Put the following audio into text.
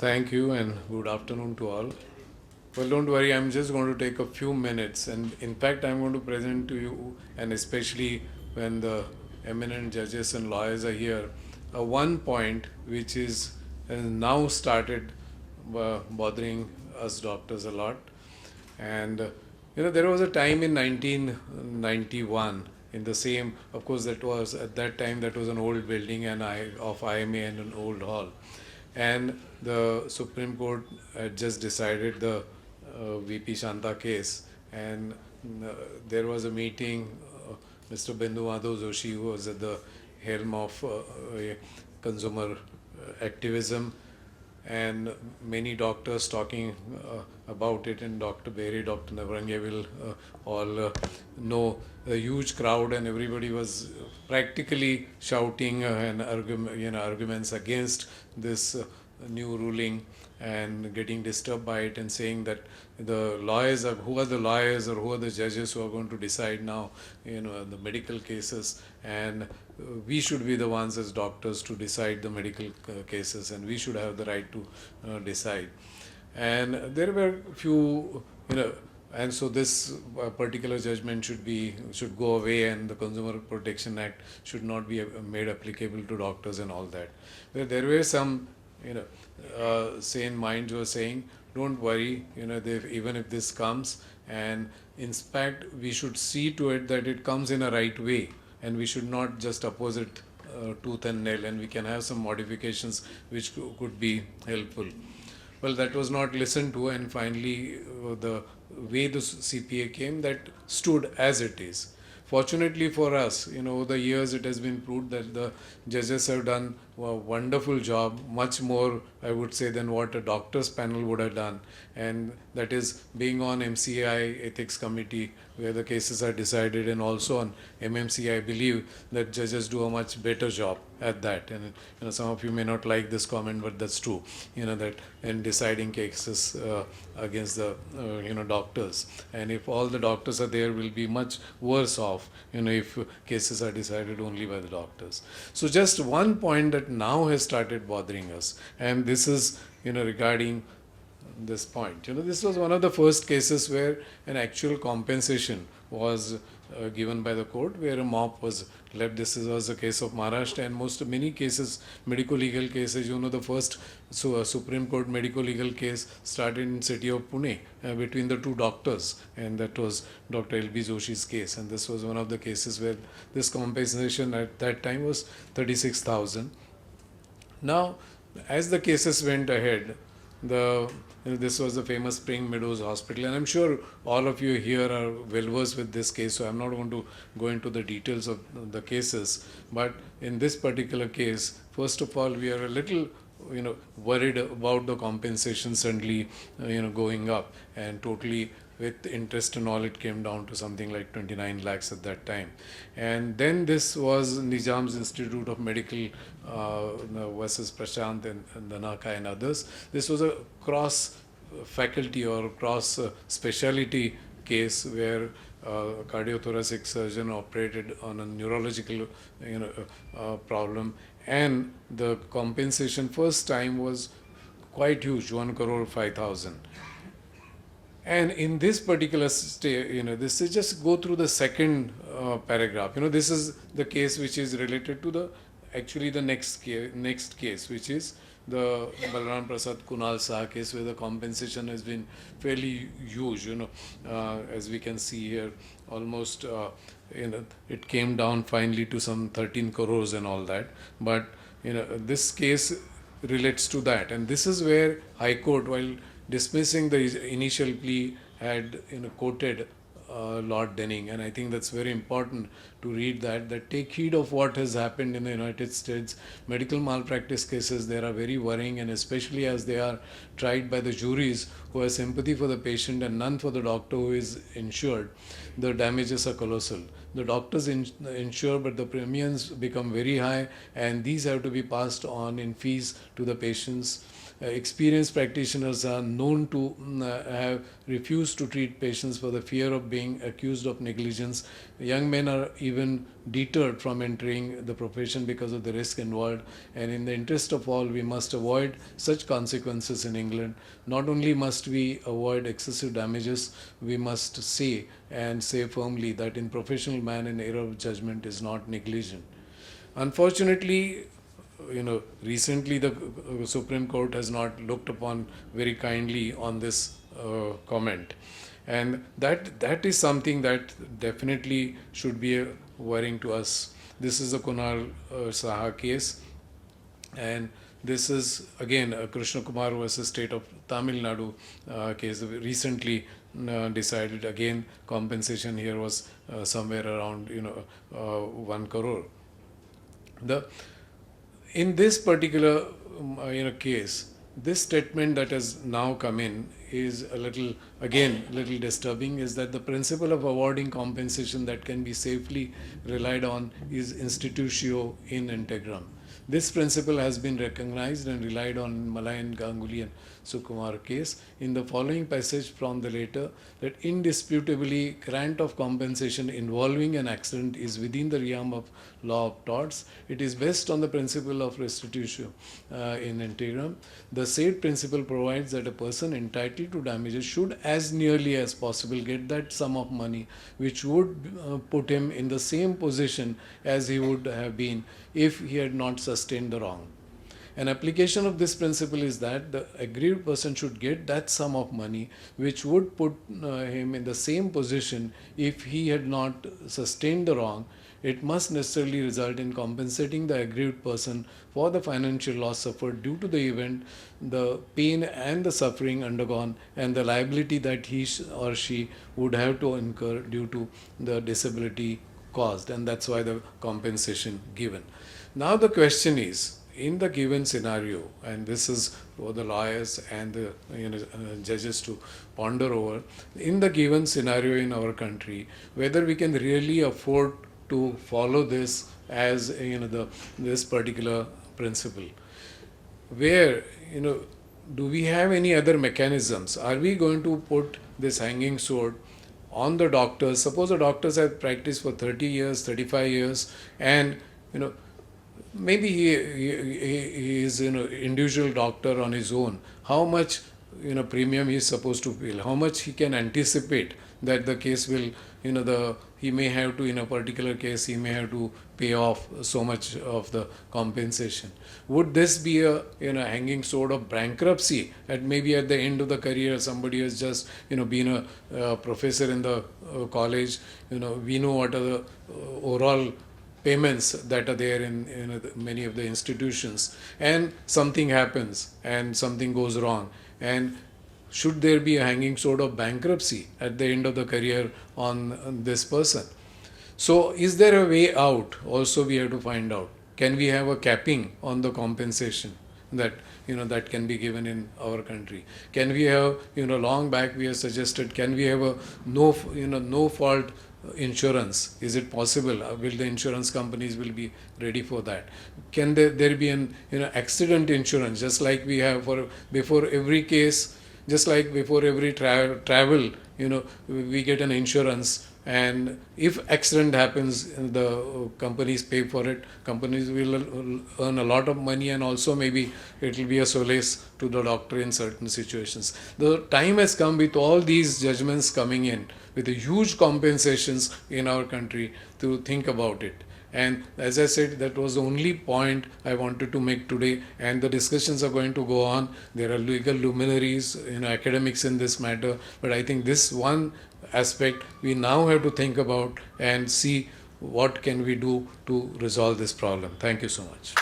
Thank you and good afternoon to all. Well, don't worry, I'm just going to take a few minutes, and in fact, I'm going to present to you, and especially when the eminent judges and lawyers are here, one point which is has now started bothering us doctors a lot. And there was a time in 1991 in the same, of course, that was at that time that was an old building and of IMA and an old hall, and the Supreme Court had just decided the VP Shanta case, and there was a meeting. Mr. Bindu Madhav Joshi, who was at the helm of consumer activism, and many doctors talking about it, and Dr. Berry, Dr. Navrange will all know the huge crowd, and everybody was practically shouting and arguments against this new ruling, and getting disturbed by it, and saying that the lawyers are, who are the lawyers or who are the judges who are going to decide now the medical cases, and we should be the ones as doctors to decide the medical cases, and we should have the right to decide. And there were few, and so this particular judgment should go away, and the Consumer Protection Act should not be made applicable to doctors and all that. There were some sane minds who were saying, don't worry, even if this comes, and in fact we should see to it that it comes in a right way, and we should not just oppose it tooth and nail, and we can have some modifications which could be helpful. Well, that was not listened to, and finally the way the CPA came, that stood as it is. Fortunately for us, over the years it has been proved that the judges have done a wonderful job, much more, I would say, than what a doctor's panel would have done. And that is being on MCI Ethics Committee, where the cases are decided, and also on MMC, I believe that judges do a much better job at that. And some of you may not like this comment, but that's true. That in deciding cases against the doctors, and if all the doctors are there, will be much worse off. If cases are decided only by the doctors. So just one point that now has started bothering us, and this is regarding this point. This was one of the first cases where an actual compensation was given by the court, where a mop was left. This was a case of Maharashtra, and many cases, medical legal cases, the first Supreme Court medical legal case started in city of Pune between the two doctors, and that was Dr. L.B. Joshi's case, and this was one of the cases where this compensation at that time was 36,000. Now, as the cases went ahead, this was the famous Spring Meadows Hospital, and I'm sure all of you here are well versed with this case, so I'm not going to go into the details of the cases. But in this particular case, first of all, we are a little worried about the compensation suddenly going up, and totally with interest and all, it came down to something like 29 lakhs at that time. And then this was Nizam's Institute of Medical versus Prashant and Dhanaka and others. This was a cross faculty or cross speciality case, where a cardiothoracic surgeon operated on a neurological problem, and the compensation first time was quite huge, 1 crore 5,000. And in this particular this is just go through the second paragraph. This is the case which is related to the next case, which is the Balram Prasad Kunal Saha case, where the compensation has been fairly huge. As we can see here, almost it came down finally to some 13 crores and all that. But this case relates to that, and this is where High Court, while dismissing the initial plea, had quoted Lord Denning, and I think that's very important to read that take heed of what has happened in the United States. Medical malpractice cases, they are very worrying, and especially as they are tried by the juries who have sympathy for the patient and none for the doctor who is insured. The damages are colossal. The doctors insure, but the premiums become very high, and these have to be passed on in fees to the patients. experienced practitioners are known to have refused to treat patients for the fear of being accused of negligence. Young men are even deterred from entering the profession because of the risk involved, and in the interest of all, we must avoid such consequences in England. Not only must we avoid excessive damages, we must say and say firmly that in professional man an error of judgment is not negligent. Unfortunately, recently the Supreme Court has not looked upon very kindly on this comment, and that is something that definitely should be worrying to us. This is the Kunal Saha case, and this is again a Krishna Kumar versus State of Tamil Nadu case recently decided. Again, compensation here was somewhere around 1 crore. In this particular case, this statement that has now come in is a little disturbing. Is that the principle of awarding compensation that can be safely relied on is institutio in integrum. This principle has been recognized and relied on in Malayan, Ganguly and Sukumar case in the following passage from the later, that indisputably grant of compensation involving an accident is within the realm of law of torts. It is based on the principle of restitutio in integrum. The said principle provides that a person entitled to damages should as nearly as possible get that sum of money which would put him in the same position as he would have been if he had not sustained the wrong. An application of this principle is that the aggrieved person should get that sum of money which would put him in the same position if he had not sustained the wrong. It must necessarily result in compensating the aggrieved person for the financial loss suffered due to the event, the pain and the suffering undergone, and the liability that he or she would have to incur due to the disability caused, and that's why the compensation given. Now the question is, in the given scenario, and this is for the lawyers and the judges to ponder over, in the given scenario in our country, whether we can really afford to follow this as this particular principle. Where do we have any other mechanisms? Are we going to put this hanging sword on the doctors? Suppose the doctors have practiced for 30 years, 35 years, and maybe he is individual doctor on his own. How much premium he is supposed to pay? How much he can anticipate that the case will he may have to, in a particular case, he may have to pay off so much of the compensation. Would this be a hanging sword of bankruptcy at maybe at the end of the career? Somebody has just been a professor in the college. We know what are the overall payments that are there in many of the institutions, and something happens and something goes wrong, and should there be a hanging sword of bankruptcy at the end of the career on this person? So is there a way out? Also we have to find out. Can we have a capping on the compensation that that can be given in our country? Can we have long back we have suggested, can we have a no fault insurance? Is it possible? Will the insurance companies will be ready for that? Can there be an accident insurance, just like we have for before every case, just like before every travel we get an insurance, and if accident happens the companies pay for it. Companies will earn a lot of money, and also maybe it will be a solace to the doctor in certain situations. The time has come, with all these judgments coming in with the huge compensations in our country, to think about it. And as I said, that was the only point I wanted to make today, and the discussions are going to go on. There are legal luminaries, academics in this matter, but I think this one aspect we now have to think about and see what can we do to resolve this problem. Thank you so much.